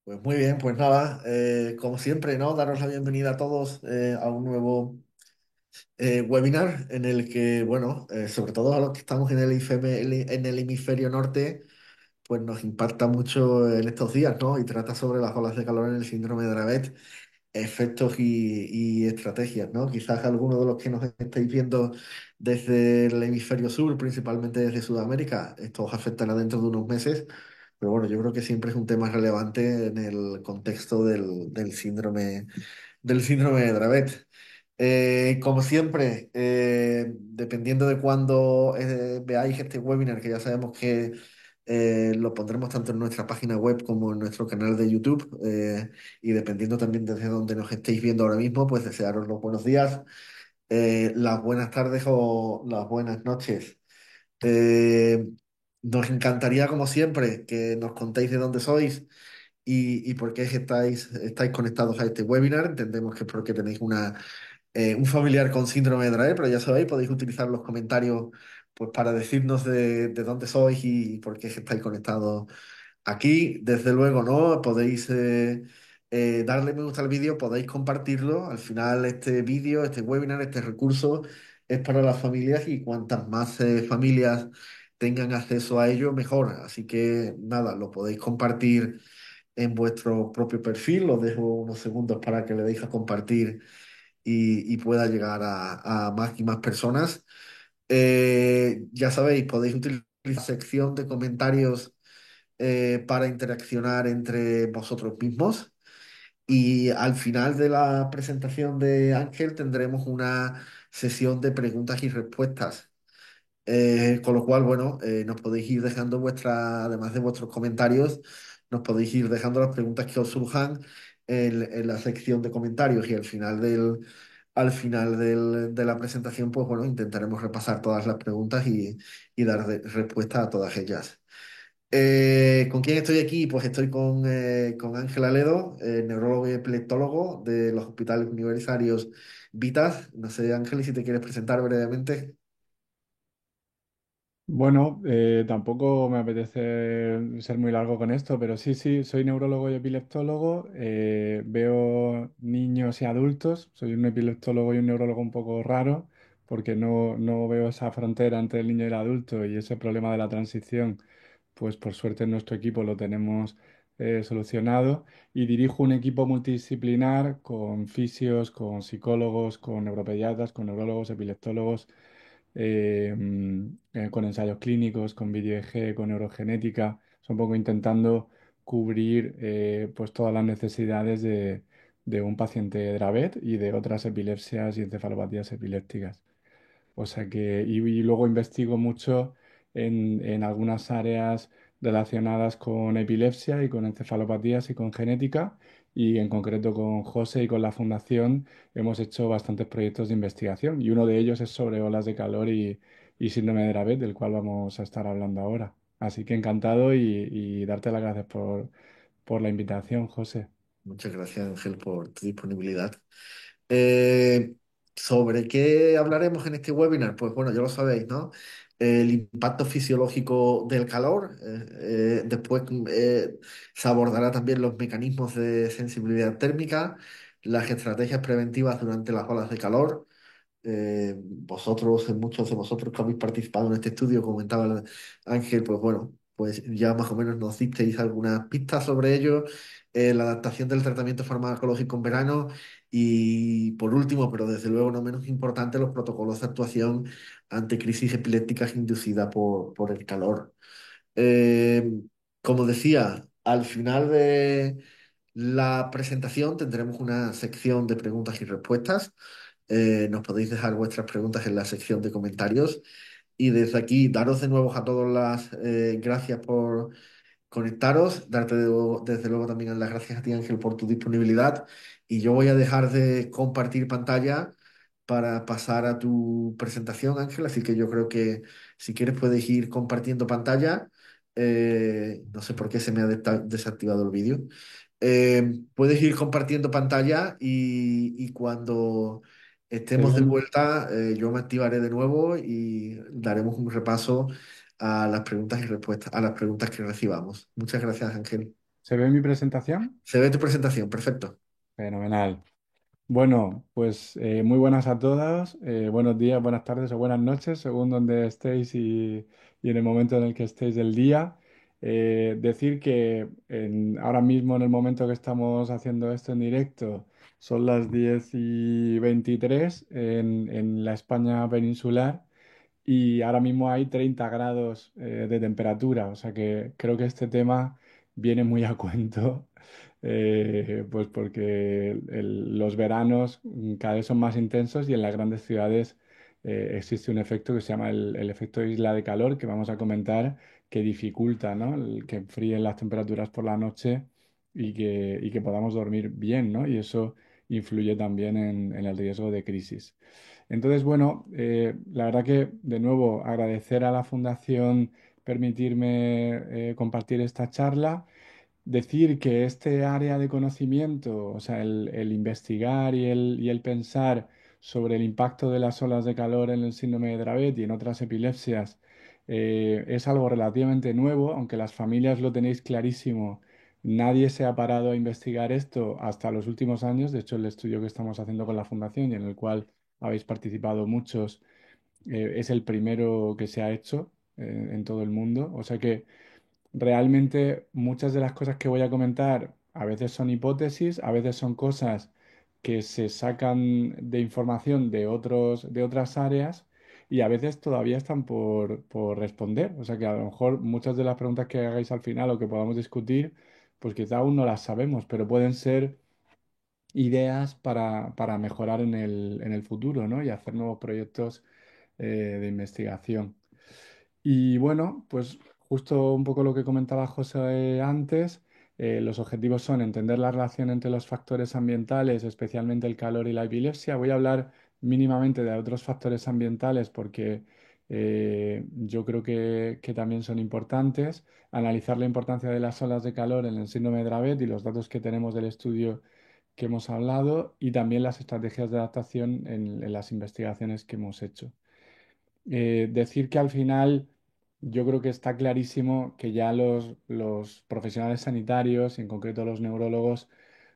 Pues muy bien, pues nada, como siempre, ¿no? Daros la bienvenida a todos a un nuevo webinar en el que, bueno, sobre todo a los que estamos en en el hemisferio norte, pues nos impacta mucho en estos días, ¿no? Y trata sobre las olas de calor en el síndrome de Dravet, efectos y estrategias, ¿no? Quizás algunos de los que nos estáis viendo desde el hemisferio sur, principalmente desde Sudamérica, esto os afectará dentro de unos meses, pero bueno, yo creo que siempre es un tema relevante en el contexto del síndrome de Dravet. Como siempre, dependiendo de cuándo veáis este webinar, que ya sabemos que lo pondremos tanto en nuestra página web como en nuestro canal de YouTube, y dependiendo también desde donde nos estéis viendo ahora mismo, pues desearos los buenos días, las buenas tardes o las buenas noches. Eh, Nos encantaría, como siempre, que nos contéis de dónde sois y por qué estáis conectados a este webinar. Entendemos que es porque tenéis un familiar con síndrome de Dravet, pero ya sabéis, podéis utilizar los comentarios pues, para decirnos de dónde sois y por qué estáis conectados aquí. Desde luego, ¿no? Podéis darle me gusta al vídeo, podéis compartirlo. Al final, este vídeo, este webinar, este recurso es para las familias y cuantas más familias tengan acceso a ello, mejor. Así que nada, lo podéis compartir en vuestro propio perfil. Os dejo unos segundos para que le deis a compartir y pueda llegar a más y más personas. Ya sabéis, podéis utilizar la sección de comentarios para interaccionar entre vosotros mismos. Y al final de la presentación de Ángel tendremos una sesión de preguntas y respuestas. Con lo cual, bueno, nos podéis ir dejando además de vuestros comentarios, nos podéis ir dejando las preguntas que os surjan en la sección de comentarios y al final de la presentación, pues bueno, intentaremos repasar todas las preguntas y dar respuesta a todas ellas. ¿Con quién estoy aquí? Pues estoy con Ángel Aledo, neurólogo y epileptólogo de los hospitales universitarios Vitas. No sé, Ángel, si te quieres presentar brevemente. Bueno, tampoco me apetece ser muy largo con esto, pero sí, soy neurólogo y epileptólogo. Veo niños y adultos. Soy un epileptólogo y un neurólogo un poco raro, porque no veo esa frontera entre el niño y el adulto y ese problema de la transición, pues por suerte en nuestro equipo lo tenemos solucionado. Y dirijo un equipo multidisciplinar con fisios, con psicólogos, con neuropediatras, con neurólogos, epileptólogos con ensayos clínicos, con video EG, con neurogenética, un poco intentando cubrir pues todas las necesidades de un paciente Dravet y de otras epilepsias y encefalopatías epilépticas. O sea que, y luego investigo mucho en algunas áreas relacionadas con epilepsia y con encefalopatías y con genética. Y en concreto con José y con la fundación hemos hecho bastantes proyectos de investigación. Y uno de ellos es sobre olas de calor y síndrome de Dravet, del cual vamos a estar hablando ahora. Así que encantado y darte las gracias por la invitación, José. Muchas gracias, Ángel, por tu disponibilidad. Eh, ¿Sobre qué hablaremos en este webinar? Pues bueno, ya lo sabéis, ¿no? El impacto fisiológico del calor. Después se abordará también los mecanismos de sensibilidad térmica, las estrategias preventivas durante las olas de calor. Vosotros, muchos de vosotros que habéis participado en este estudio, comentaba Ángel, pues bueno, pues ya más o menos nos disteis algunas pistas sobre ello, la adaptación del tratamiento farmacológico en verano y por último, pero desde luego no menos importante, los protocolos de actuación ante crisis epilépticas inducidas por el calor. Eh, Como decía, al final de la presentación tendremos una sección de preguntas y respuestas. Nos podéis dejar vuestras preguntas en la sección de comentarios. Y desde aquí, daros de nuevo a todos las gracias por conectaros, desde luego también las gracias a ti, Ángel, por tu disponibilidad. Y yo voy a dejar de compartir pantalla para pasar a tu presentación, Ángel. Así que yo creo que si quieres puedes ir compartiendo pantalla. No sé por qué se me ha desactivado el vídeo. Puedes ir compartiendo pantalla y cuando estemos de vuelta, yo me activaré de nuevo y daremos un repaso a las preguntas y respuestas, a las preguntas que recibamos. Muchas gracias, Ángel. ¿Se ve mi presentación? Se ve tu presentación, perfecto. Fenomenal. Bueno, pues muy buenas a todos, buenos días, buenas tardes o buenas noches, según donde estéis y en el momento en el que estéis del día. Decir que ahora mismo, en el momento que estamos haciendo esto en directo, son las 10:23 en la España peninsular y ahora mismo hay 30 grados de temperatura, o sea que creo que este tema viene muy a cuento, pues porque los veranos cada vez son más intensos y en las grandes ciudades existe un efecto que se llama el efecto isla de calor, que vamos a comentar, que dificulta, ¿no? Que enfríen las temperaturas por la noche y que podamos dormir bien, ¿no? Y eso influye también en el riesgo de crisis. Entonces, bueno, la verdad que de nuevo agradecer a la Fundación permitirme compartir esta charla. Decir que este área de conocimiento, o sea, el investigar y el pensar sobre el impacto de las olas de calor en el síndrome de Dravet y en otras epilepsias, es algo relativamente nuevo, aunque las familias lo tenéis clarísimo. Nadie se ha parado a investigar esto hasta los últimos años. De hecho, el estudio que estamos haciendo con la Fundación y en el cual habéis participado muchos, es el primero que se ha hecho en todo el mundo. O sea que realmente muchas de las cosas que voy a comentar a veces son hipótesis, a veces son cosas que se sacan de información de otras áreas y a veces todavía están por responder. O sea que a lo mejor muchas de las preguntas que hagáis al final o que podamos discutir, pues quizá aún no las sabemos, pero pueden ser ideas para mejorar en el futuro, ¿no? Y hacer nuevos proyectos de investigación. Y bueno, pues justo un poco lo que comentaba José antes, los objetivos son entender la relación entre los factores ambientales, especialmente el calor y la epilepsia. Voy a hablar mínimamente de otros factores ambientales porque yo creo que también son importantes. Analizar la importancia de las olas de calor en el síndrome de Dravet y los datos que tenemos del estudio que hemos hablado y también las estrategias de adaptación en las investigaciones que hemos hecho. Decir que al final yo creo que está clarísimo que ya los profesionales sanitarios, y en concreto los neurólogos,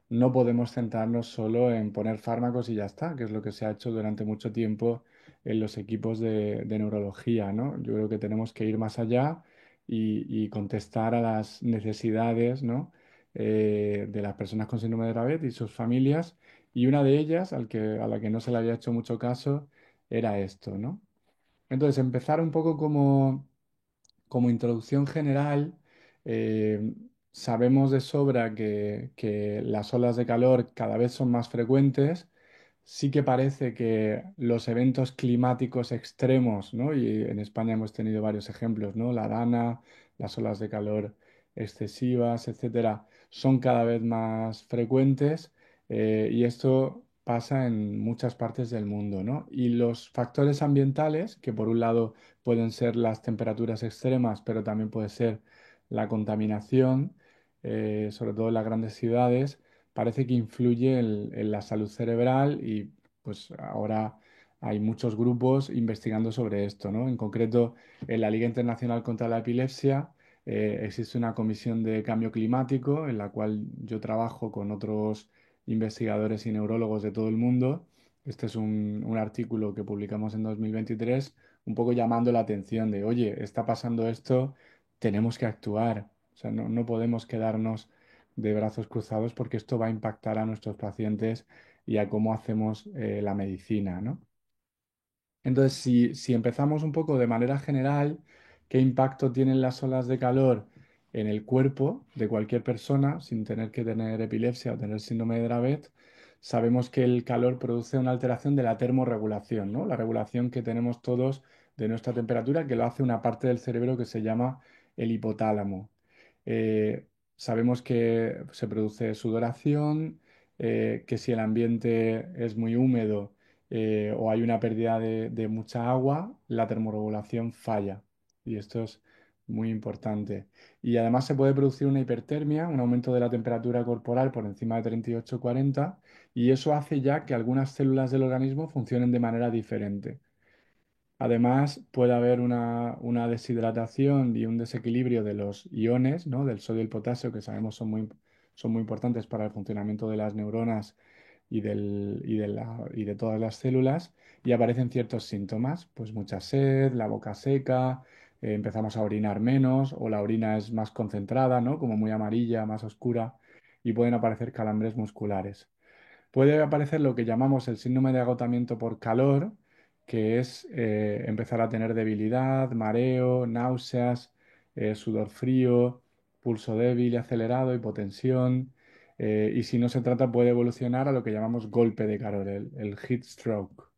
no podemos centrarnos solo en poner fármacos y ya está, que es lo que se ha hecho durante mucho tiempo en los equipos de neurología, ¿no? Yo creo que tenemos que ir más allá y contestar a las necesidades, ¿no? De las personas con síndrome de Dravet y sus familias. Y una de ellas, a la que no se le había hecho mucho caso, era esto, ¿no? Entonces, empezar un poco como introducción general, eh, sabemos de sobra que las olas de calor cada vez son más frecuentes. Sí que parece que los eventos climáticos extremos, ¿no? Y en España hemos tenido varios ejemplos, ¿no? La Dana, las olas de calor excesivas, etcétera, son cada vez más frecuentes y esto pasa en muchas partes del mundo, ¿no? Y los factores ambientales, que por un lado pueden ser las temperaturas extremas, pero también puede ser la contaminación, sobre todo en las grandes ciudades, parece que influye en la salud cerebral y pues ahora hay muchos grupos investigando sobre esto, ¿no? En concreto, en la Liga Internacional contra la Epilepsia existe una comisión de cambio climático en la cual yo trabajo con otros investigadores y neurólogos de todo el mundo. Este es un artículo que publicamos en 2023 un poco llamando la atención de, oye, está pasando esto, tenemos que actuar. O sea, no podemos quedarnos de brazos cruzados porque esto va a impactar a nuestros pacientes y a cómo hacemos la medicina, ¿no? Entonces, si empezamos un poco de manera general, ¿qué impacto tienen las olas de calor en el cuerpo de cualquier persona sin tener que tener epilepsia o tener síndrome de Dravet? Sabemos que el calor produce una alteración de la termorregulación, ¿no? La regulación que tenemos todos de nuestra temperatura, que lo hace una parte del cerebro que se llama el hipotálamo. Sabemos que se produce sudoración, que si el ambiente es muy húmedo, o hay una pérdida de mucha agua, la termorregulación falla. Y esto es muy importante. Y además se puede producir una hipertermia, un aumento de la temperatura corporal por encima de 38-40, y eso hace ya que algunas células del organismo funcionen de manera diferente. Además, puede haber una deshidratación y un desequilibrio de los iones, ¿no? Del sodio y el potasio, que sabemos son muy importantes para el funcionamiento de las neuronas y de todas las células, y aparecen ciertos síntomas, pues mucha sed, la boca seca, empezamos a orinar menos, o la orina es más concentrada, ¿no? Como muy amarilla, más oscura, y pueden aparecer calambres musculares. Puede aparecer lo que llamamos el síndrome de agotamiento por calor, que es empezar a tener debilidad, mareo, náuseas, sudor frío, pulso débil y acelerado, hipotensión. Y si no se trata, puede evolucionar a lo que llamamos golpe de calor, el heat stroke,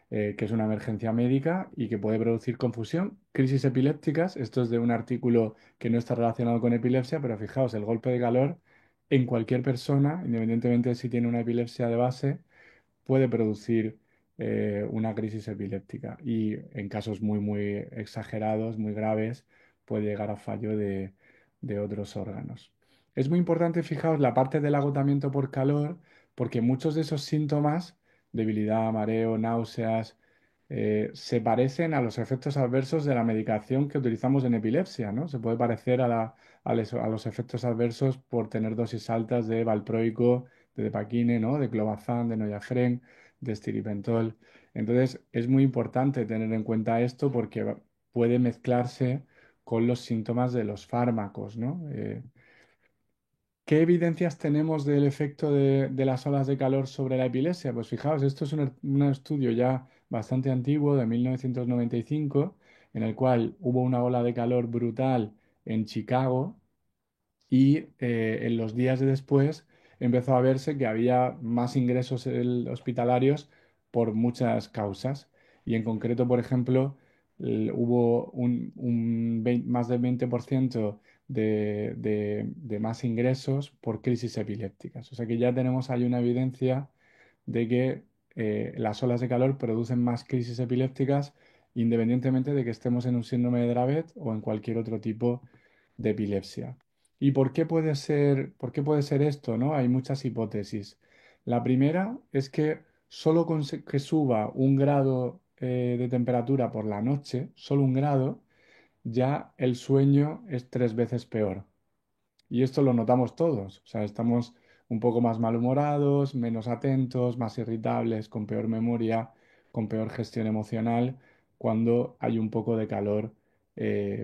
que es una emergencia médica y que puede producir confusión, crisis epilépticas. Esto es de un artículo que no está relacionado con epilepsia, pero fijaos, el golpe de calor en cualquier persona, independientemente de si tiene una epilepsia de base, puede producir una crisis epiléptica y en casos muy, muy exagerados, muy graves, puede llegar a fallo de otros órganos. Es muy importante, fijaos, la parte del agotamiento por calor, porque muchos de esos síntomas, debilidad, mareo, náuseas, se parecen a los efectos adversos de la medicación que utilizamos en epilepsia, ¿no? Se puede parecer a los efectos adversos por tener dosis altas de valproico, de Depakine, ¿no? De clobazam, de Noyafren, de estiripentol. Entonces, es muy importante tener en cuenta esto porque puede mezclarse con los síntomas de los fármacos, ¿no? ¿Qué evidencias tenemos del efecto de las olas de calor sobre la epilepsia? Pues fijaos, esto es un estudio ya bastante antiguo, de 1995, en el cual hubo una ola de calor brutal en Chicago y en los días de después empezó a verse que había más ingresos hospitalarios por muchas causas. Y en concreto, por ejemplo, hubo más del 20% de más ingresos por crisis epilépticas. O sea que ya tenemos ahí una evidencia de que las olas de calor producen más crisis epilépticas independientemente de que estemos en un síndrome de Dravet o en cualquier otro tipo de epilepsia. ¿Y por qué puede ser esto, ¿no? Hay muchas hipótesis. La primera es que solo con que suba un grado de temperatura por la noche, solo un grado, ya el sueño es 3 veces peor. Y esto lo notamos todos. O sea, estamos un poco más malhumorados, menos atentos, más irritables, con peor memoria, con peor gestión emocional, cuando hay un poco de calor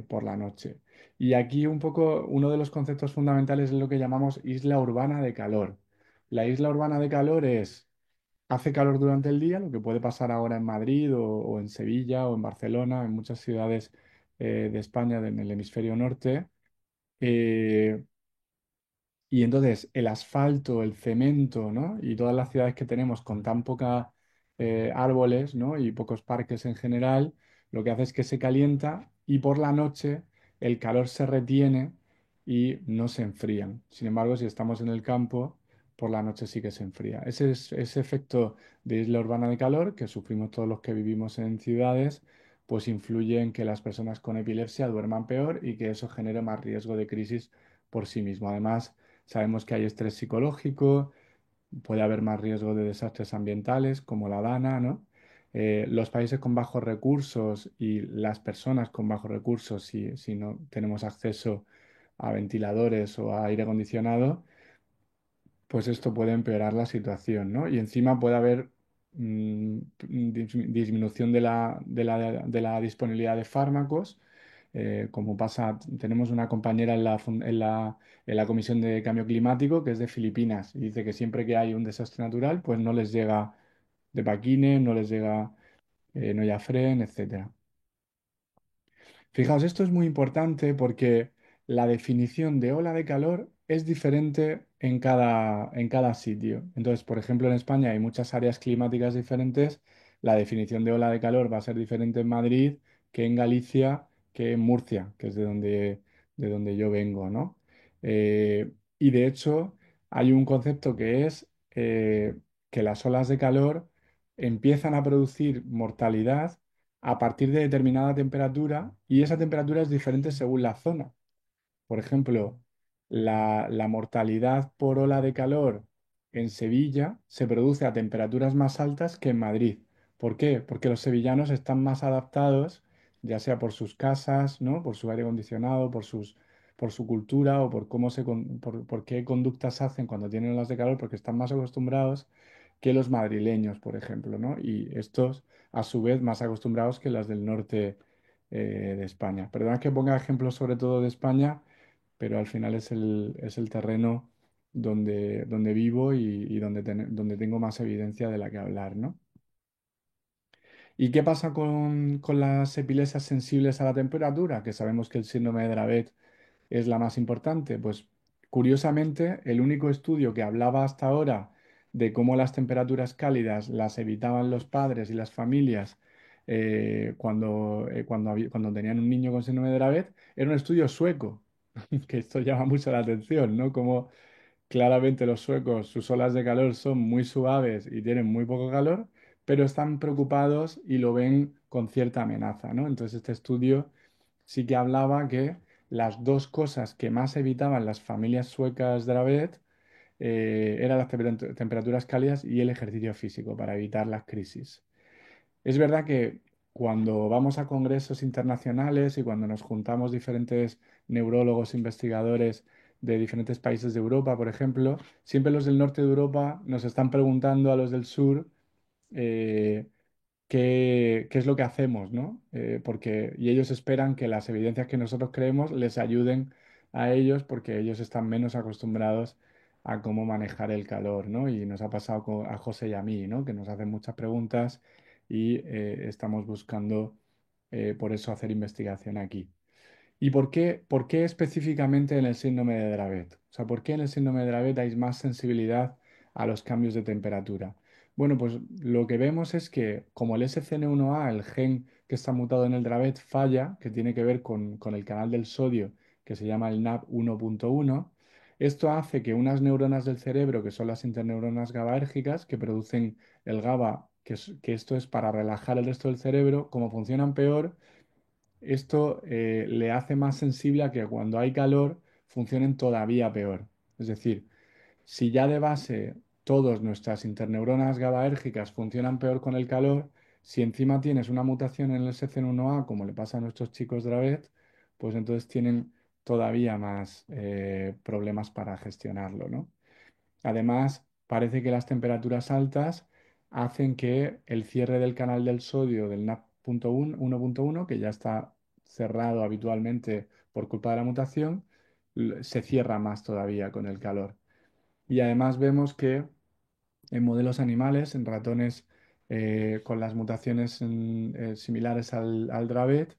por la noche. Y aquí un poco uno de los conceptos fundamentales es lo que llamamos isla urbana de calor. La isla urbana de calor hace calor durante el día, lo que puede pasar ahora en Madrid o en Sevilla o en Barcelona, en muchas ciudades de España, en el hemisferio norte. eh, y entonces el asfalto, el cemento, ¿no? Y todas las ciudades que tenemos con tan poca árboles, ¿no? Y pocos parques en general, lo que hace es que se calienta y por la noche el calor se retiene y no se enfrían. Sin embargo, si estamos en el campo, por la noche sí que se enfría. Ese efecto de isla urbana de calor que sufrimos todos los que vivimos en ciudades, pues influye en que las personas con epilepsia duerman peor y que eso genere más riesgo de crisis por sí mismo. Además, sabemos que hay estrés psicológico, puede haber más riesgo de desastres ambientales como la DANA, ¿no? Los países con bajos recursos y las personas con bajos recursos, si no tenemos acceso a ventiladores o a aire acondicionado, pues esto puede empeorar la situación, ¿no? Y encima puede haber disminución de la disponibilidad de fármacos, como pasa, tenemos una compañera en la Comisión de Cambio Climático que es de Filipinas y dice que siempre que hay un desastre natural, pues no les llega Depakine, no les llega Noyafren, etcétera. Fijaos, esto es muy importante porque la definición de ola de calor es diferente en cada sitio. Entonces, por ejemplo, en España hay muchas áreas climáticas diferentes. La definición de ola de calor va a ser diferente en Madrid que en Galicia, que en Murcia, que es de donde yo vengo, ¿no? Y de hecho, hay un concepto que es que las olas de calor empiezan a producir mortalidad a partir de determinada temperatura y esa temperatura es diferente según la zona. Por ejemplo, la mortalidad por ola de calor en Sevilla se produce a temperaturas más altas que en Madrid, ¿Por qué? Porque los sevillanos están más adaptados, ya sea por sus casas, ¿no? Por su aire acondicionado, por su cultura o por por qué conductas hacen cuando tienen olas de calor, porque están más acostumbrados que los madrileños, por ejemplo, ¿no? Y estos, a su vez, más acostumbrados que las del norte de España. Perdona que ponga ejemplos sobre todo de España, pero al final es el terreno donde vivo y donde tengo más evidencia de la que hablar, ¿no? ¿Y qué pasa con las epilesias sensibles a la temperatura? Que sabemos que el síndrome de Dravet es la más importante. Pues curiosamente, el único estudio que hablaba hasta ahora de cómo las temperaturas cálidas las evitaban los padres y las familias cuando tenían un niño con síndrome de Dravet era un estudio sueco, que esto llama mucho la atención, ¿no? Como claramente los suecos, sus olas de calor son muy suaves y tienen muy poco calor, pero están preocupados y lo ven con cierta amenaza, ¿no? Entonces este estudio sí que hablaba que las dos cosas que más evitaban las familias suecas de la vez eran las temperaturas cálidas y el ejercicio físico para evitar las crisis. Es verdad que cuando vamos a congresos internacionales y cuando nos juntamos diferentes neurólogos, investigadores de diferentes países de Europa, por ejemplo, siempre los del norte de Europa nos están preguntando a los del sur eh, qué es lo que hacemos, ¿no? Y ellos esperan que las evidencias que nosotros creemos les ayuden a ellos porque ellos están menos acostumbrados a cómo manejar el calor, ¿no? Y nos ha pasado a José y a mí, ¿no? Que nos hacen muchas preguntas y estamos buscando por eso hacer investigación aquí. ¿Y por qué específicamente en el síndrome de Dravet? O sea, ¿por qué en el síndrome de Dravet hay más sensibilidad a los cambios de temperatura? Bueno, pues lo que vemos es que como el SCN1A, el gen que está mutado en el Dravet, falla, que tiene que ver con el canal del sodio, que se llama el NAP1.1, esto hace que unas neuronas del cerebro, que son las interneuronas GABAérgicas, que producen el GABA, que esto es para relajar el resto del cerebro, como funcionan peor, esto le hace más sensible a que cuando hay calor funcionen todavía peor. Es decir, si ya de base todas nuestras interneuronas GABAérgicas funcionan peor con el calor, si encima tienes una mutación en el SCN1A, como le pasa a nuestros chicos Dravet, pues entonces tienen todavía más problemas para gestionarlo, ¿no? Además, parece que las temperaturas altas hacen que el cierre del canal del sodio del NAP1.1, que ya está cerrado habitualmente por culpa de la mutación, se cierra más todavía con el calor. Y además vemos que en modelos animales, en ratones con las mutaciones similares al Dravet,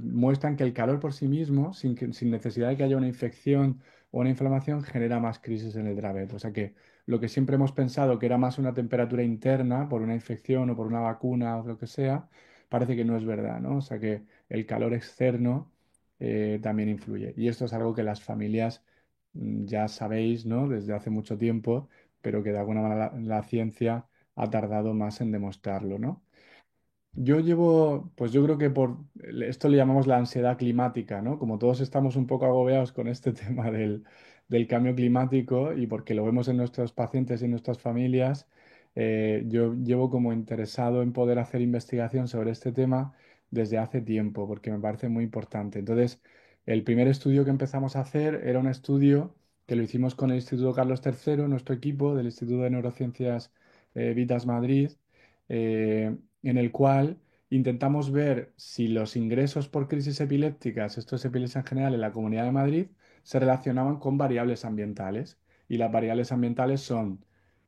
muestran que el calor por sí mismo, sin necesidad de que haya una infección o una inflamación, genera más crisis en el Dravet. O sea que lo que siempre hemos pensado que era más una temperatura interna por una infección o por una vacuna o lo que sea, parece que no es verdad, ¿no? O sea que el calor externo también influye. Y esto es algo que las familias ya sabéis, ¿no? Desde hace mucho tiempo, pero que de alguna manera la ciencia ha tardado más en demostrarlo, ¿no? Yo llevo, pues yo creo que esto le llamamos la ansiedad climática, ¿no? Como todos estamos un poco agobiados con este tema del cambio climático y porque lo vemos en nuestros pacientes y en nuestras familias, yo llevo como interesado en poder hacer investigación sobre este tema desde hace tiempo, porque me parece muy importante. Entonces, el primer estudio que empezamos a hacer era un estudio que lo hicimos con el Instituto Carlos III, nuestro equipo del Instituto de Neurociencias Vitas Madrid. En el cual intentamos ver si los ingresos por crisis epilépticas, esto es epilepsia en general en la Comunidad de Madrid, se relacionaban con variables ambientales. Y las variables ambientales son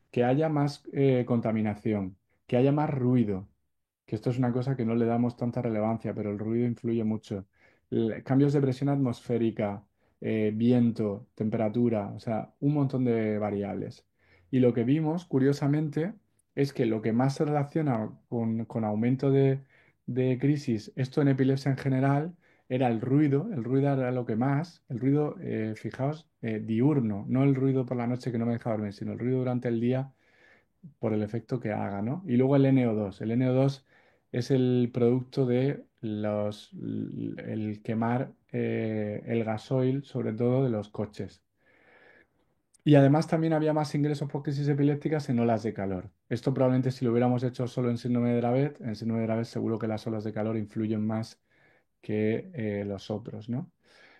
que haya más contaminación, que haya más ruido, que esto es una cosa que no le damos tanta relevancia, pero el ruido influye mucho. Cambios de presión atmosférica, viento, temperatura, o sea, un montón de variables. Y lo que vimos, curiosamente, es que lo que más se relaciona con aumento de crisis, esto en epilepsia en general, era el ruido era lo que más, el ruido, fijaos, diurno, no el ruido por la noche que no me deja dormir, sino el ruido durante el día por el efecto que haga, ¿no? Y luego el NO2. El NO2 es el producto de el quemar el gasoil, sobre todo de los coches. Y además también había más ingresos por crisis epilépticas en olas de calor. Esto probablemente si lo hubiéramos hecho solo en síndrome de Dravet seguro que las olas de calor influyen más que los otros, ¿no?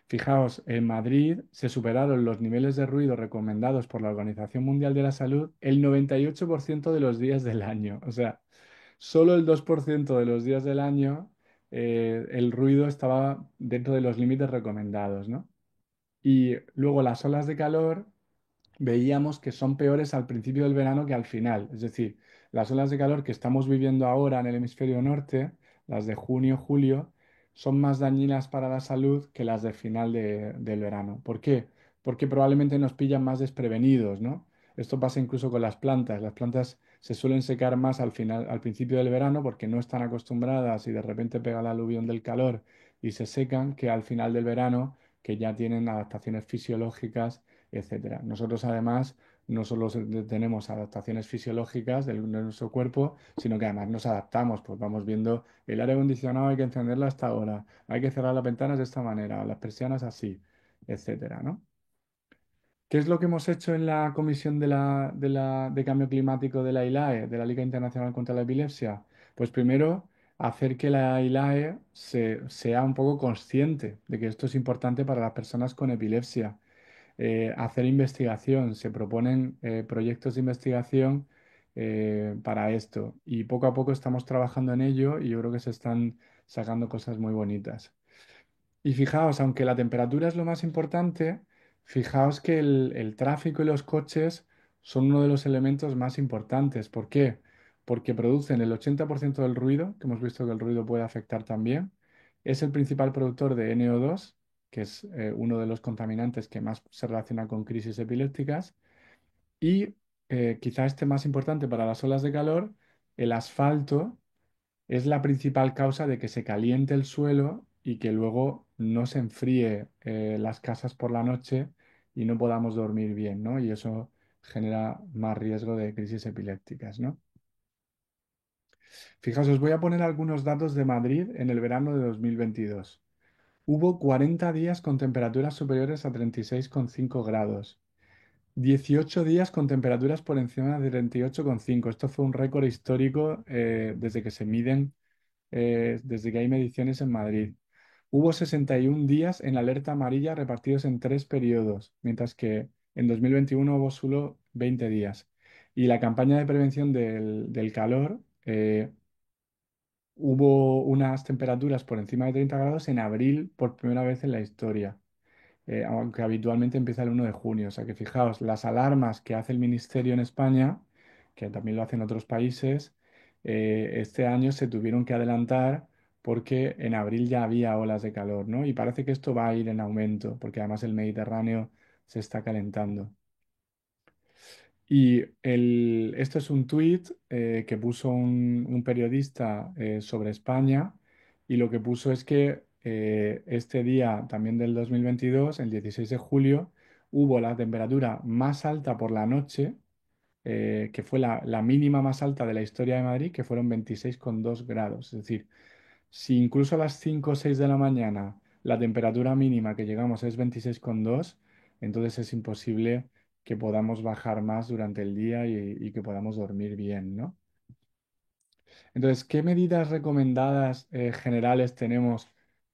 Fijaos, en Madrid se superaron los niveles de ruido recomendados por la Organización Mundial de la Salud el 98% de los días del año. O sea, solo el 2% de los días del año el ruido estaba dentro de los límites recomendados, ¿no? Y luego las olas de calor veíamos que son peores al principio del verano que al final. Es decir, las olas de calor que estamos viviendo ahora en el hemisferio norte, las de junio, julio, son más dañinas para la salud que las de final del verano. ¿Por qué? Porque probablemente nos pillan más desprevenidos, ¿no? Esto pasa incluso con las plantas. Las plantas se suelen secar más al final, al principio del verano porque no están acostumbradas y de repente pega la aluvión del calor y se secan que al final del verano que ya tienen adaptaciones fisiológicas, etcétera. Nosotros además no solo tenemos adaptaciones fisiológicas de nuestro cuerpo, sino que además nos adaptamos, pues vamos viendo el aire acondicionado hay que encenderlo hasta ahora, hay que cerrar las ventanas de esta manera, las persianas así, etcétera, ¿no? ¿Qué es lo que hemos hecho en la Comisión de Cambio Climático de la ILAE, de la Liga Internacional contra la Epilepsia? Pues primero, hacer que la ILAE sea un poco consciente de que esto es importante para las personas con epilepsia, hacer investigación, se proponen proyectos de investigación para esto y poco a poco estamos trabajando en ello y yo creo que se están sacando cosas muy bonitas. Y fijaos, aunque la temperatura es lo más importante, fijaos que el tráfico y los coches son uno de los elementos más importantes. ¿Por qué? Porque producen el 80% del ruido, que hemos visto que el ruido puede afectar también. Es el principal productor de NO2, que es uno de los contaminantes que más se relaciona con crisis epilépticas. Y quizá este más importante para las olas de calor, el asfalto es la principal causa de que se caliente el suelo y que luego no se enfríe las casas por la noche y no podamos dormir bien, ¿no? Y eso genera más riesgo de crisis epilépticas, ¿no? Fijaos, os voy a poner algunos datos de Madrid en el verano de 2022. Hubo 40 días con temperaturas superiores a 36,5 grados. 18 días con temperaturas por encima de 38,5. Esto fue un récord histórico desde que se miden desde que hay mediciones en Madrid. Hubo 61 días en alerta amarilla repartidos en tres periodos, mientras que en 2021 hubo solo 20 días. Y la campaña de prevención del calor, hubo unas temperaturas por encima de 30 grados en abril por primera vez en la historia, aunque habitualmente empieza el 1 de junio. O sea que fijaos, las alarmas que hace el Ministerio en España, que también lo hacen otros países, este año se tuvieron que adelantar porque en abril ya había olas de calor, ¿no? Y parece que esto va a ir en aumento, porque además el Mediterráneo se está calentando. Y esto es un tuit que puso un periodista sobre España y lo que puso es que este día también del 2022, el 16 de julio, hubo la temperatura más alta por la noche, que fue la mínima más alta de la historia de Madrid, que fueron 26,2 grados. Es decir, si incluso a las 5 o 6 de la mañana la temperatura mínima que llegamos es 26,2, entonces es imposible que podamos bajar más durante el día y que podamos dormir bien, ¿no? Entonces, ¿qué medidas recomendadas generales tenemos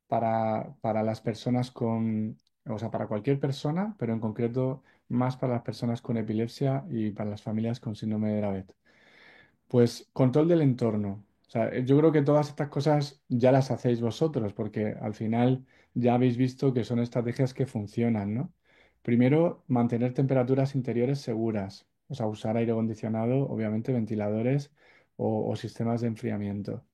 para las personas o sea, para cualquier persona, pero en concreto más para las personas con epilepsia y para las familias con síndrome de Dravet? Pues control del entorno. O sea, yo creo que todas estas cosas ya las hacéis vosotros, porque al final ya habéis visto que son estrategias que funcionan, ¿no? Primero, mantener temperaturas interiores seguras, o sea, usar aire acondicionado, obviamente ventiladores o sistemas de enfriamiento.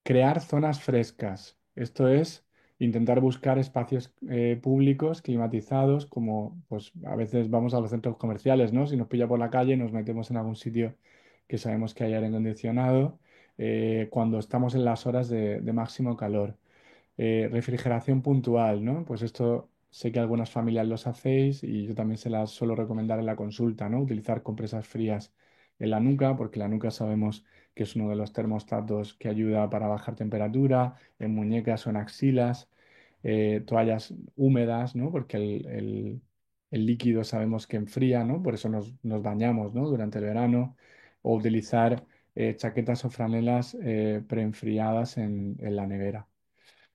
Crear zonas frescas. Esto es intentar buscar espacios públicos climatizados, como pues a veces vamos a los centros comerciales, ¿no? Si nos pilla por la calle, nos metemos en algún sitio que sabemos que hay aire acondicionado cuando estamos en las horas de máximo calor. Refrigeración puntual, ¿no? Pues esto sé que algunas familias los hacéis y yo también se las suelo recomendar en la consulta, ¿no? Utilizar compresas frías en la nuca, porque la nuca sabemos que es uno de los termostatos que ayuda para bajar temperatura, en muñecas o en axilas, toallas húmedas, ¿no? Porque el líquido sabemos que enfría, ¿no? Por eso nos bañamos, ¿no? Durante el verano. O utilizar chaquetas o franelas preenfriadas en la nevera.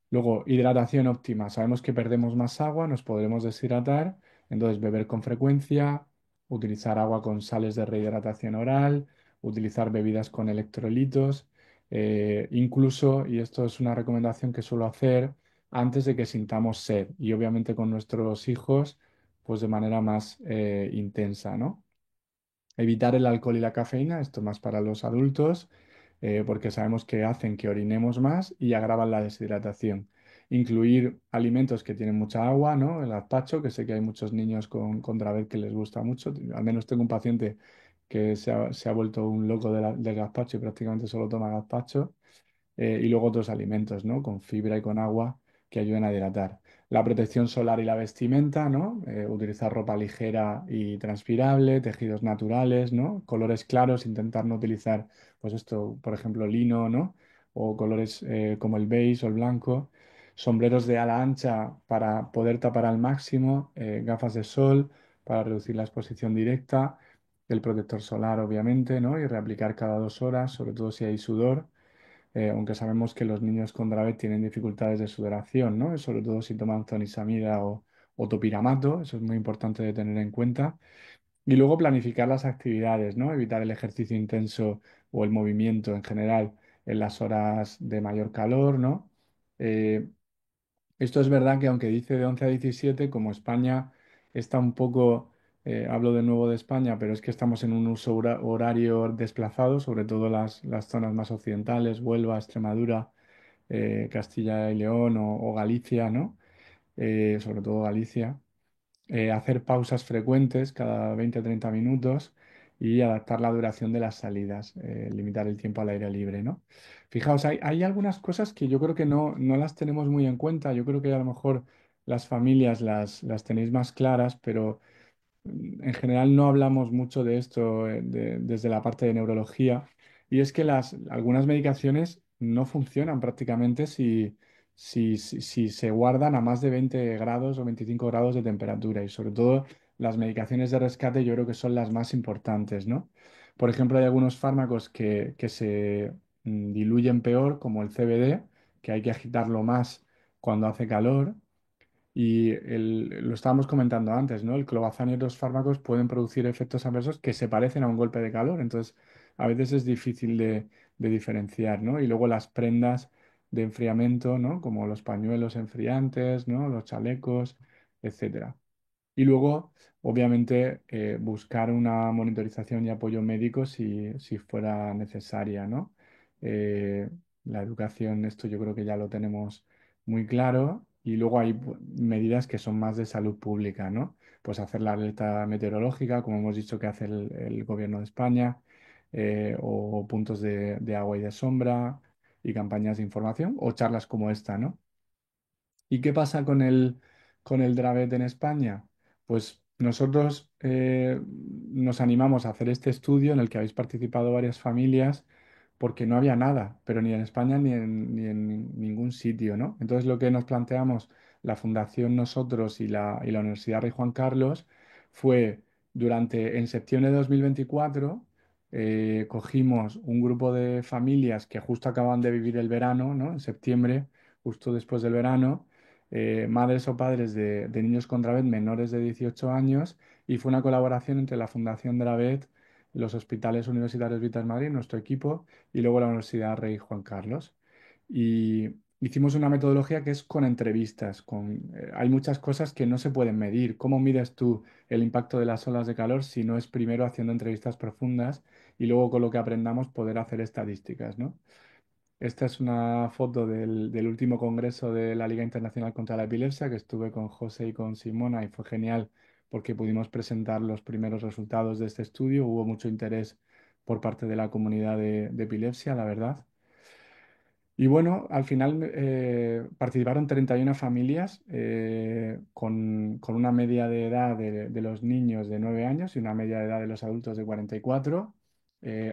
Luego, hidratación óptima. Sabemos que perdemos más agua, nos podremos deshidratar, entonces beber con frecuencia, utilizar agua con sales de rehidratación oral, utilizar bebidas con electrolitos, incluso, y esto es una recomendación que suelo hacer antes de que sintamos sed, y obviamente con nuestros hijos, pues de manera más intensa, ¿no? Evitar el alcohol y la cafeína, esto más para los adultos, porque sabemos que hacen que orinemos más y agravan la deshidratación. Incluir alimentos que tienen mucha agua, ¿no? El gazpacho, que sé que hay muchos niños con Dravet que les gusta mucho. Al menos tengo un paciente que se ha vuelto un loco del gazpacho y prácticamente solo toma gazpacho y luego otros alimentos, ¿no? Con fibra y con agua que ayuden a hidratar. La protección solar y la vestimenta, ¿no? Utilizar ropa ligera y transpirable, tejidos naturales, ¿no? Colores claros, intentar no utilizar, pues esto, por ejemplo, lino, ¿no? O colores como el beige o el blanco. Sombreros de ala ancha para poder tapar al máximo, gafas de sol para reducir la exposición directa, el protector solar, obviamente, ¿no? Y reaplicar cada 2 horas, sobre todo si hay sudor aunque sabemos que los niños con Dravet tienen dificultades de sudoración, ¿no? Sobre todo si toman zonisamida o topiramato, eso es muy importante de tener en cuenta. Y luego planificar las actividades, ¿no? Evitar el ejercicio intenso o el movimiento en general en las horas de mayor calor, ¿no? Eh, Esto es verdad que aunque dice de 11 a 17, como España está un poco, hablo de nuevo de España, pero es que estamos en un uso horario desplazado, sobre todo las zonas más occidentales, Huelva, Extremadura, Castilla y León o Galicia, ¿no? Sobre todo Galicia hacer pausas frecuentes cada 20 o 30 minutos y adaptar la duración de las salidas, limitar el tiempo al aire libre, ¿no? Fijaos, hay algunas cosas que yo creo que no las tenemos muy en cuenta. Yo creo que a lo mejor las familias las tenéis más claras, pero en general no hablamos mucho de esto desde la parte de neurología y es que algunas medicaciones no funcionan prácticamente si se guardan a más de 20 grados o 25 grados de temperatura y sobre todo las medicaciones de rescate yo creo que son las más importantes, ¿no? Por ejemplo, hay algunos fármacos que se diluyen peor como el CBD, que hay que agitarlo más cuando hace calor y lo estábamos comentando antes, ¿no? El clobazam y otros fármacos pueden producir efectos adversos que se parecen a un golpe de calor, entonces a veces es difícil de diferenciar, ¿no? Y luego las prendas de enfriamiento, ¿no? Como los pañuelos enfriantes, ¿no? Los chalecos, etcétera. Y luego, obviamente, buscar una monitorización y apoyo médico si fuera necesaria, ¿no? Eh, la educación, esto yo creo que ya lo tenemos muy claro. Y luego hay medidas que son más de salud pública, ¿no? Pues hacer la alerta meteorológica, como hemos dicho que hace el Gobierno de España, o puntos de agua y de sombra, y campañas de información, o charlas como esta, ¿no? ¿Y qué pasa con el Dravet en España? Pues nosotros nos animamos a hacer este estudio en el que habéis participado varias familias porque no había nada, pero ni en España ni en ningún sitio, ¿no? Entonces lo que nos planteamos la Fundación Nosotros y la Universidad Rey Juan Carlos fue en septiembre de 2024 cogimos un grupo de familias que justo acaban de vivir el verano, ¿no? En septiembre, justo después del verano madres o padres de niños con Dravet menores de 18 años y fue una colaboración entre la Fundación Dravet, los hospitales universitarios Vitas Madrid, nuestro equipo, y luego la Universidad Rey Juan Carlos. Y hicimos una metodología que es con entrevistas. Hay muchas cosas que no se pueden medir. ¿Cómo mides tú el impacto de las olas de calor si no es primero haciendo entrevistas profundas y luego con lo que aprendamos poder hacer estadísticas, ¿no? Esta es una foto del último congreso de la Liga Internacional contra la Epilepsia, que estuve con José y con Simona y fue genial porque pudimos presentar los primeros resultados de este estudio. Hubo mucho interés por parte de la comunidad de epilepsia, la verdad. Y bueno, al final participaron 31 familias con una media de edad de los niños de 9 años y una media de edad de los adultos de 44.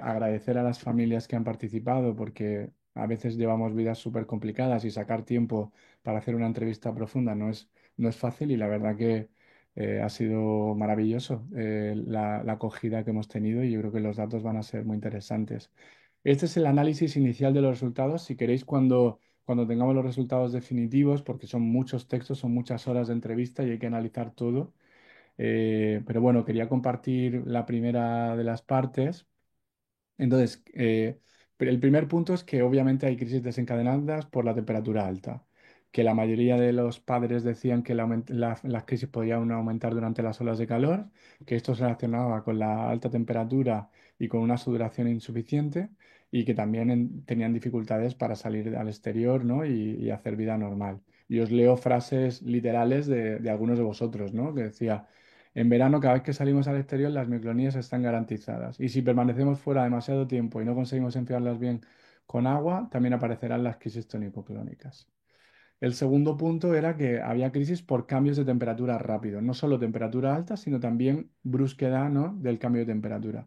Agradecer a las familias que han participado porque a veces llevamos vidas súper complicadas y sacar tiempo para hacer una entrevista profunda no es fácil y la verdad que Ha sido maravilloso la acogida que hemos tenido y yo creo que los datos van a ser muy interesantes. Este es el análisis inicial de los resultados. Si queréis, cuando tengamos los resultados definitivos, porque son muchos textos, son muchas horas de entrevista y hay que analizar todo. Pero bueno, quería compartir la primera de las partes. Entonces, el primer punto es que obviamente hay crisis desencadenadas por la temperatura alta, que la mayoría de los padres decían que las crisis podían aumentar durante las olas de calor, que esto se relacionaba con la alta temperatura y con una sudoración insuficiente, y que también tenían dificultades para salir al exterior, ¿no? y hacer vida normal. Y os leo frases literales de algunos de vosotros, ¿no? Que decía... En verano, cada vez que salimos al exterior, las micronías están garantizadas. Y si permanecemos fuera demasiado tiempo y no conseguimos enfriarlas bien con agua, también aparecerán las crisis tónico-clónicas. El segundo punto era que había crisis por cambios de temperatura rápidos, no solo temperatura alta, sino también brusquedad, ¿no? del cambio de temperatura.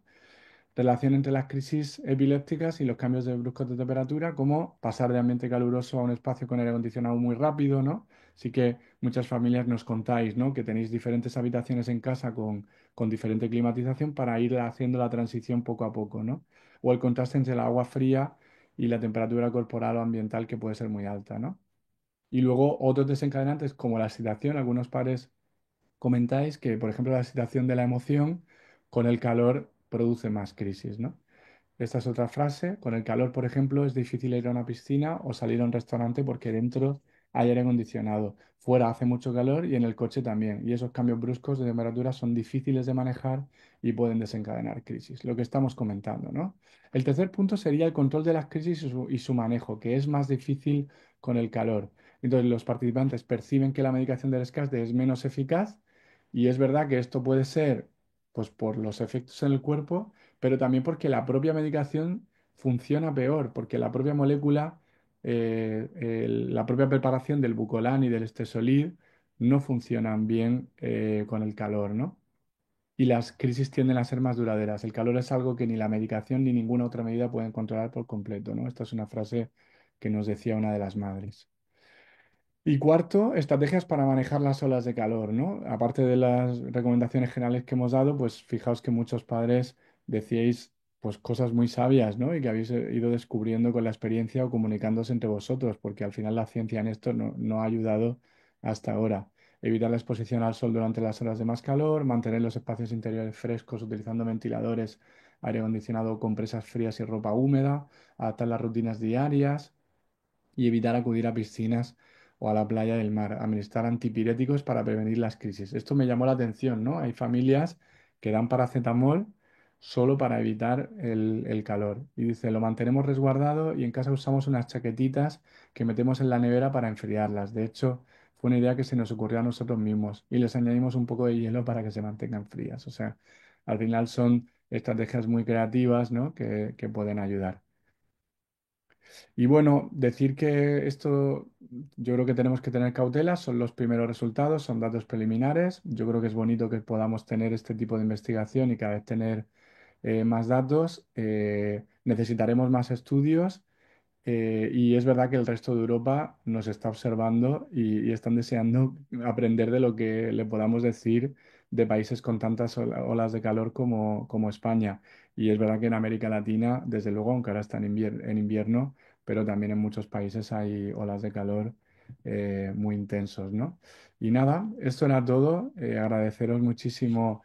Relación entre las crisis epilépticas y los cambios de bruscos de temperatura, como pasar de ambiente caluroso a un espacio con aire acondicionado muy rápido, ¿no? Así que muchas familias nos contáis, ¿no? Que tenéis diferentes habitaciones en casa con diferente climatización para ir haciendo la transición poco a poco, ¿no? O el contraste entre el agua fría y la temperatura corporal o ambiental que puede ser muy alta, ¿no? Y luego otros desencadenantes como la excitación, algunos padres comentáis que, por ejemplo, la excitación de la emoción con el calor produce más crisis, ¿no? Esta es otra frase. Con el calor, por ejemplo, es difícil ir a una piscina o salir a un restaurante porque dentro hay aire acondicionado. Fuera hace mucho calor y en el coche también. Y esos cambios bruscos de temperatura son difíciles de manejar y pueden desencadenar crisis. Lo que estamos comentando, ¿no? El tercer punto sería el control de las crisis y su manejo, que es más difícil con el calor. Entonces, los participantes perciben que la medicación del desgaste es menos eficaz y es verdad que esto puede ser, pues, por los efectos en el cuerpo, pero también porque la propia medicación funciona peor, porque la propia molécula, la propia preparación del Bucolán y del Estezolid no funcionan bien con el calor, ¿no? Y las crisis tienden a ser más duraderas. El calor es algo que ni la medicación ni ninguna otra medida pueden controlar por completo, ¿no? Esta es una frase que nos decía una de las madres. Y cuarto, estrategias para manejar las olas de calor, ¿no? Aparte de las recomendaciones generales que hemos dado, pues fijaos que muchos padres decíais pues cosas muy sabias, ¿no? Y que habéis ido descubriendo con la experiencia o comunicándose entre vosotros, porque al final la ciencia en esto no ha ayudado hasta ahora. Evitar la exposición al sol durante las horas de más calor, mantener los espacios interiores frescos utilizando ventiladores, aire acondicionado, compresas frías y ropa húmeda, adaptar las rutinas diarias y evitar acudir a piscinas o a la playa del mar, administrar antipiréticos para prevenir las crisis. Esto me llamó la atención, ¿no? Hay familias que dan paracetamol solo para evitar el calor. Y dice, lo mantenemos resguardado y en casa usamos unas chaquetitas que metemos en la nevera para enfriarlas. De hecho, fue una idea que se nos ocurrió a nosotros mismos y les añadimos un poco de hielo para que se mantengan frías. O sea, al final son estrategias muy creativas, ¿no? que pueden ayudar. Y bueno, decir que esto yo creo que tenemos que tener cautela, son los primeros resultados, son datos preliminares. Yo creo que es bonito que podamos tener este tipo de investigación y cada vez tener más datos. Necesitaremos más estudios y es verdad que el resto de Europa nos está observando y están deseando aprender de lo que le podamos decir de países con tantas olas de calor como España. Y es verdad que en América Latina, desde luego, aunque ahora está en invierno, pero también en muchos países hay olas de calor muy intensos, ¿no? Y nada, esto era todo. Agradeceros muchísimo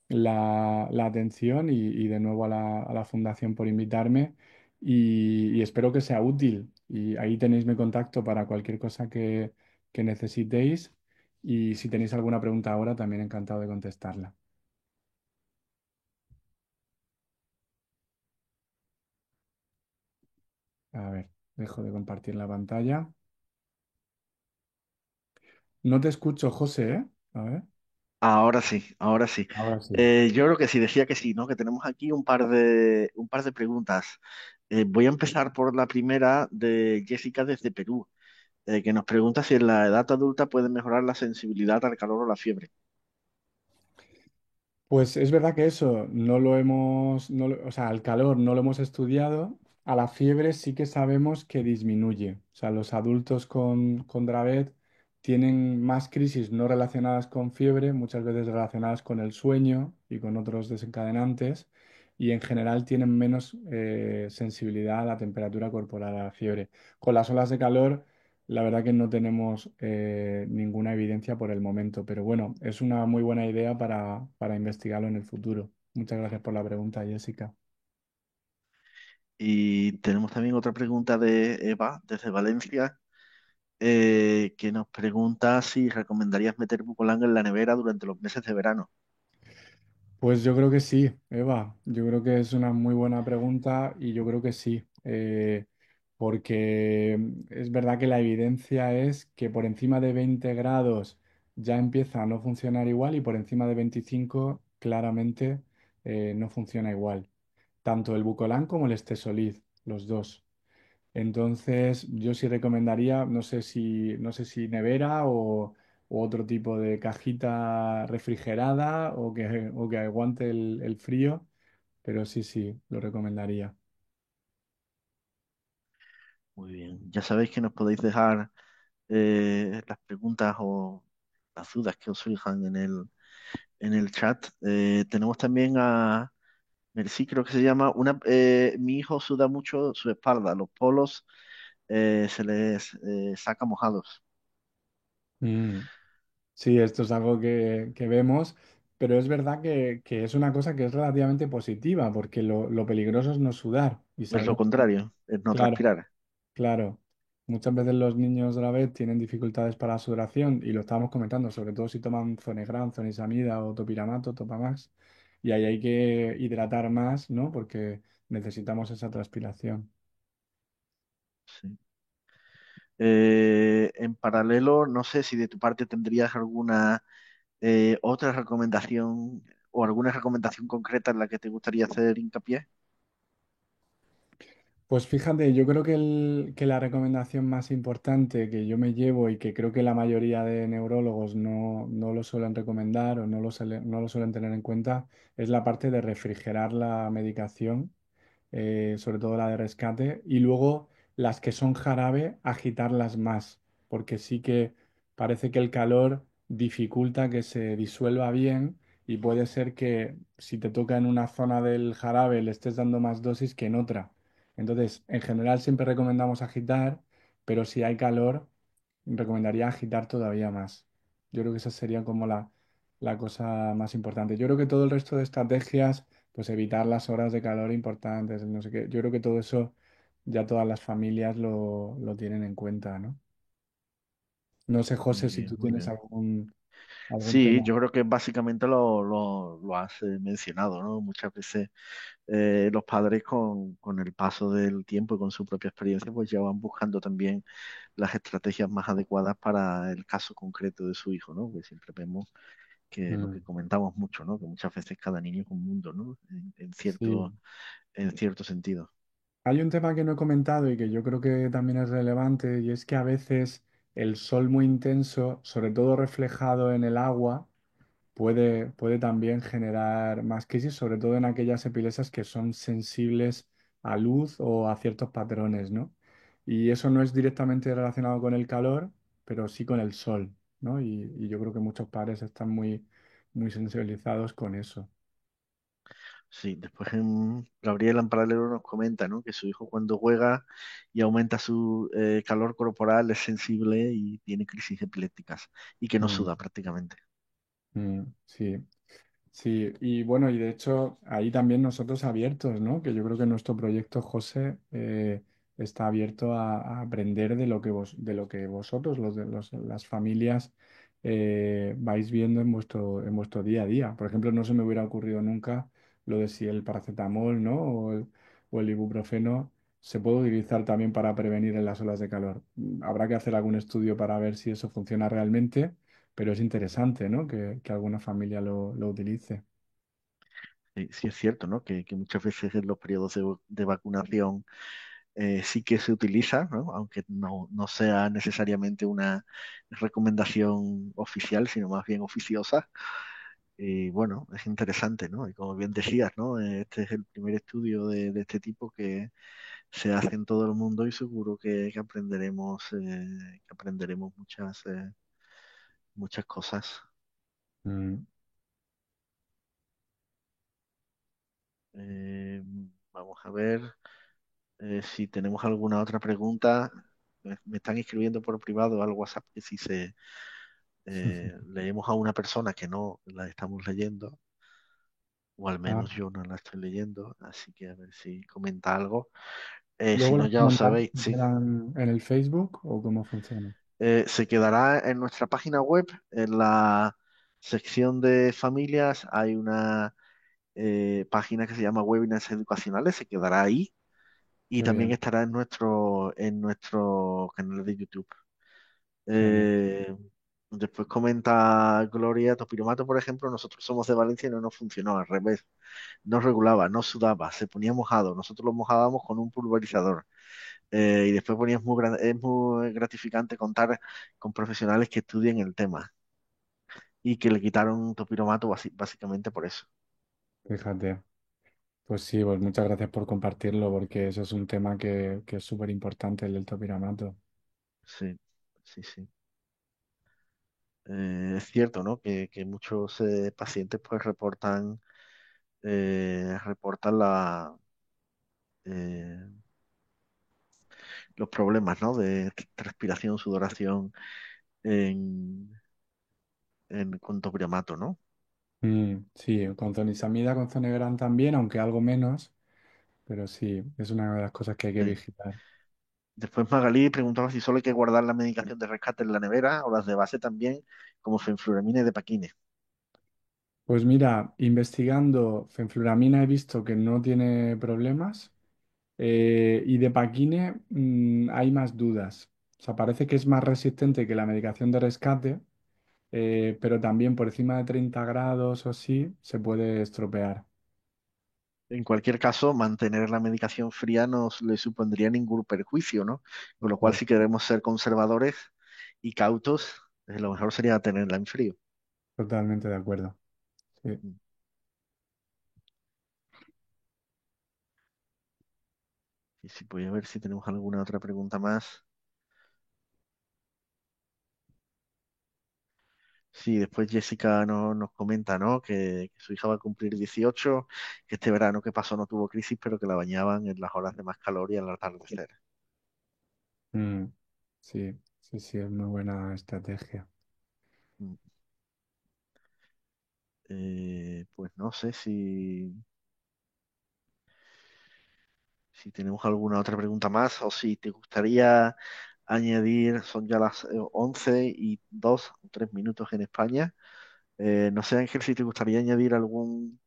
la atención y de nuevo a la Fundación por invitarme y espero que sea útil. Y ahí tenéis mi contacto para cualquier cosa que necesitéis y si tenéis alguna pregunta ahora, también encantado de contestarla. A ver, dejo de compartir la pantalla. No te escucho, José, ¿eh? A ver, Ahora sí, ahora sí. ahora sí. Yo creo que sí, decía que sí, ¿no? Que tenemos aquí un par de preguntas. Voy a empezar por la primera de Jessica desde Perú, que nos pregunta si en la edad adulta puede mejorar la sensibilidad al calor o la fiebre. Pues es verdad que eso no lo hemos, o sea, al calor no lo hemos estudiado, a la fiebre sí que sabemos que disminuye. O sea, los adultos con Dravet tienen más crisis no relacionadas con fiebre, muchas veces relacionadas con el sueño y con otros desencadenantes, y en general tienen menos sensibilidad a la temperatura corporal, a la fiebre. Con las olas de calor, la verdad que no tenemos ninguna evidencia por el momento, pero bueno, es una muy buena idea para investigarlo en el futuro. Muchas gracias por la pregunta, Jessica. Y tenemos también otra pregunta de Eva, desde Valencia, que nos pregunta si recomendarías meter Bucolang en la nevera durante los meses de verano. Pues yo creo que sí, Eva. Yo creo que es una muy buena pregunta y yo creo que sí, porque es verdad que la evidencia es que por encima de 20 grados ya empieza a no funcionar igual y por encima de 25 claramente no funciona igual. Tanto el Bucolán como el Estesoliz, los dos. Entonces, yo sí recomendaría, no sé si nevera o otro tipo de cajita refrigerada o que aguante el frío, pero sí, sí, lo recomendaría. Muy bien. Ya sabéis que nos podéis dejar las preguntas o las dudas que os surjan en el chat. Tenemos también a Merci, creo que se llama. Mi hijo suda mucho su espalda. Los polos se les saca mojados. Mm. Sí, esto es algo que vemos, pero es verdad que es una cosa que es relativamente positiva, porque lo peligroso es no sudar y Es lo sabemos que, contrario, es no claro. transpirar. Claro, muchas veces los niños de la vez tienen dificultades para la sudoración y lo estábamos comentando, sobre todo si toman Zonegran, Zonisamida o Topiramato, Topamax, y ahí hay que hidratar más, ¿no? Porque necesitamos esa transpiración. Sí. En paralelo, no sé si de tu parte tendrías alguna otra recomendación o alguna recomendación concreta en la que te gustaría hacer hincapié. Pues fíjate, yo creo que la recomendación más importante que yo me llevo y que creo que la mayoría de neurólogos no lo suelen recomendar o no lo suelen tener en cuenta es la parte de refrigerar la medicación, sobre todo la de rescate, y luego las que son jarabe, agitarlas más, porque sí que parece que el calor dificulta que se disuelva bien y puede ser que si te toca en una zona del jarabe le estés dando más dosis que en otra. Entonces, en general siempre recomendamos agitar, pero si hay calor, recomendaría agitar todavía más. Yo creo que esa sería como la cosa más importante. Yo creo que todo el resto de estrategias, pues evitar las horas de calor importantes, no sé qué, yo creo que todo eso ya todas las familias lo tienen en cuenta, ¿no? No sé, Muy José, si bien, tú muy tienes bien. algún Sí, tema. yo creo que básicamente lo has mencionado, ¿no? Muchas veces los padres con el paso del tiempo y con su propia experiencia, pues ya van buscando también las estrategias más adecuadas para el caso concreto de su hijo, ¿no? Que siempre vemos que lo que Mm, comentamos mucho, ¿no? Que muchas veces cada niño es un mundo, ¿no? sí. En cierto sentido. Hay un tema que no he comentado y que yo creo que también es relevante y es que a veces el sol muy intenso, sobre todo reflejado en el agua, puede también generar más crisis, sobre todo en aquellas epilepsias que son sensibles a luz o a ciertos patrones, ¿no? Y eso no es directamente relacionado con el calor, pero sí con el sol, ¿no? Y yo creo que muchos padres están muy sensibilizados con eso. Sí, después Gabriela en paralelo nos comenta, ¿no? Que su hijo cuando juega y aumenta su calor corporal es sensible y tiene crisis epilépticas y que no Mm, suda prácticamente. sí. Sí, y bueno, y de hecho ahí también nosotros abiertos, ¿no? Que yo creo que nuestro proyecto, José, está abierto a aprender de lo que vosotros, las familias, vais viendo en vuestro día a día. Por ejemplo, no se me hubiera ocurrido nunca lo de si el paracetamol, ¿no? O el ibuprofeno se puede utilizar también para prevenir en las olas de calor. Habrá que hacer algún estudio para ver si eso funciona realmente, pero es interesante, ¿no? Que alguna familia lo utilice. Sí, sí es cierto, ¿no? Que muchas veces en los periodos de vacunación sí que se utiliza, ¿no? Aunque no sea necesariamente una recomendación oficial, sino más bien oficiosa. Y bueno, es interesante, ¿no? Y como bien decías, ¿no? Este es el primer estudio de este tipo que se hace en todo el mundo y seguro que aprenderemos muchas. muchas cosas. Mm. Eh, Vamos a ver si tenemos alguna otra pregunta. Me están escribiendo por privado al WhatsApp que si se leemos a una persona que no la estamos leyendo, o al Ah, menos yo no la estoy leyendo, así que a ver si comenta algo. Si luego no, los ya os comentarios sabéis, se sí. quedan en el Facebook o cómo funciona. Se quedará en nuestra página web, en la sección de familias, hay una página que se llama Webinars Educacionales, se quedará ahí y Qué también bien, estará en nuestro canal de YouTube. genial. Eh, Después comenta Gloria Topiromato, por ejemplo, nosotros somos de Valencia y no nos funcionó al revés, no regulaba, no sudaba, se ponía mojado, nosotros lo mojábamos con un pulverizador. Y después es muy gratificante contar con profesionales que estudian el tema y que le quitaron Topiromato básicamente por eso. Fíjate. Pues sí, pues muchas gracias por compartirlo porque eso es un tema que es súper importante, el del topiramato. Sí, sí, sí. Es cierto, ¿no? Que muchos pacientes pues reportan eh, los problemas, ¿no? De transpiración, sudoración en, con topiromato, ¿no? Sí, con zonisamida, con Zonegran también, aunque algo menos, pero sí, es una de las cosas que hay que Sí. vigilar. Después Magalí preguntaba si solo hay que guardar la medicación de rescate en la nevera o las de base también, como fenfluramina y Depakine. Pues mira, investigando fenfluramina he visto que no tiene problemas y de paquine hay más dudas. O sea, parece que es más resistente que la medicación de rescate, pero también por encima de 30 grados o así se puede estropear. En cualquier caso, mantener la medicación fría no le supondría ningún perjuicio, ¿no? Con lo cual, si Correcto. queremos ser conservadores y cautos, lo mejor sería tenerla en frío. Totalmente de acuerdo. Sí. Mm. Y si voy a ver si tenemos alguna otra pregunta más. Sí, después Jessica nos comenta, ¿no? Que su hija va a cumplir 18, que este verano que pasó no tuvo crisis, pero que la bañaban en las horas de más calor y al atardecer. Mm, sí, sí, sí, es muy buena estrategia. Mm. Pues no sé si tenemos alguna otra pregunta más o si te gustaría añadir, son ya las 11 y 2 o 3 minutos en España. No sé, Ángel, si te gustaría añadir algún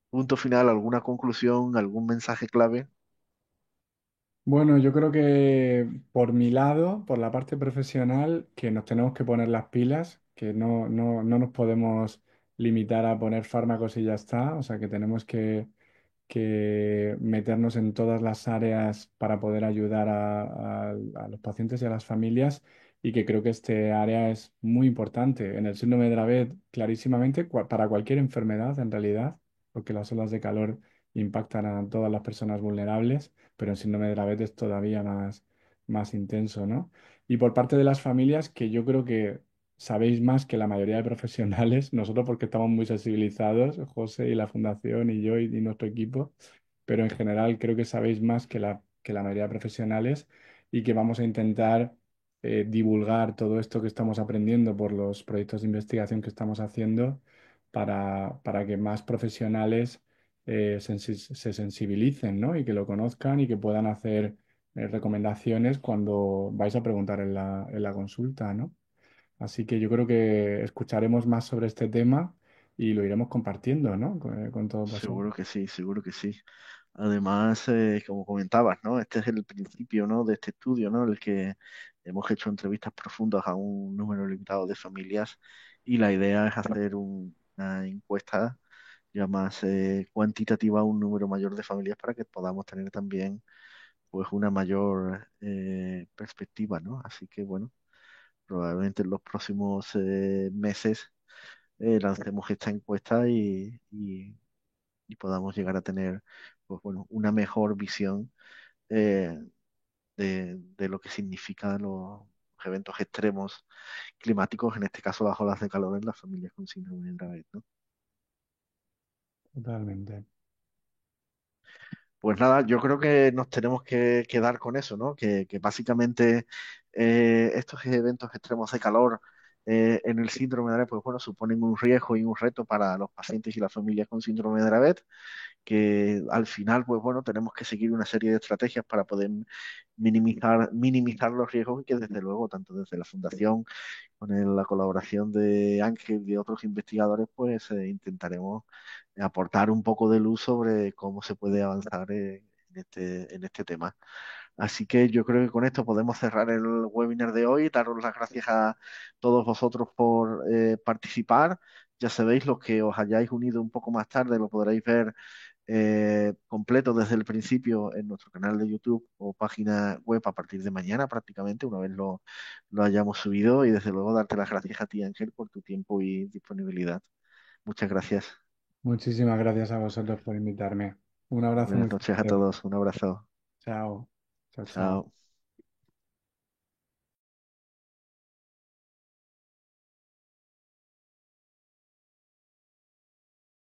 punto final, alguna conclusión, algún mensaje clave. Bueno, yo creo que por mi lado, por la parte profesional, que nos tenemos que poner las pilas, que no nos podemos limitar a poner fármacos y ya está, o sea que tenemos que meternos en todas las áreas para poder ayudar a los pacientes y a las familias y que creo que este área es muy importante. En el síndrome de Dravet, clarísimamente, para cualquier enfermedad en realidad, porque las olas de calor impactan a todas las personas vulnerables, pero en síndrome de Dravet es todavía más intenso, ¿no? Y por parte de las familias, que yo creo que sabéis más que la mayoría de profesionales, nosotros porque estamos muy sensibilizados, José y la fundación y yo y nuestro equipo, pero en general creo que sabéis más que la mayoría de profesionales y que vamos a intentar divulgar todo esto que estamos aprendiendo por los proyectos de investigación que estamos haciendo para que más profesionales se sensibilicen, ¿no? Y que lo conozcan y que puedan hacer recomendaciones cuando vais a preguntar en la consulta, ¿no? Así que yo creo que escucharemos más sobre este tema y lo iremos compartiendo, ¿no? Con todos vosotros. Seguro que sí, seguro que sí. Además, como comentabas, ¿no? Este es el principio, ¿no? De este estudio, ¿no? En el que hemos hecho entrevistas profundas a un número limitado de familias y la idea es hacer una encuesta ya más cuantitativa a un número mayor de familias para que podamos tener también pues una mayor perspectiva, ¿no? Así que bueno, probablemente en los próximos meses lancemos esta encuesta y podamos llegar a tener pues bueno, una mejor visión eh, de lo que significan los eventos extremos climáticos, en este caso las olas de calor en las familias con síndrome de Dravet, ¿no? Totalmente. Pues nada, yo creo que nos tenemos que quedar con eso, ¿no? Que básicamente estos eventos extremos de calor en el síndrome de Dravet, pues bueno, suponen un riesgo y un reto para los pacientes y las familias con síndrome de Dravet, que al final, pues bueno, tenemos que seguir una serie de estrategias para poder minimizar los riesgos y que desde luego, tanto desde la Fundación, con la colaboración de Ángel y de otros investigadores, pues intentaremos aportar un poco de luz sobre cómo se puede avanzar en este tema. Así que yo creo que con esto podemos cerrar el webinar de hoy. Daros las gracias a todos vosotros por participar. Ya sabéis, los que os hayáis unido un poco más tarde lo podréis ver completo desde el principio en nuestro canal de YouTube o página web a partir de mañana prácticamente, una vez lo hayamos subido. Y desde luego darte las gracias a ti, Ángel, por tu tiempo y disponibilidad. Muchas gracias. Muchísimas gracias a vosotros por invitarme. Un abrazo Buenas muy noches a fuerte. todos. Un abrazo. Chao. Chao, chao. Chao.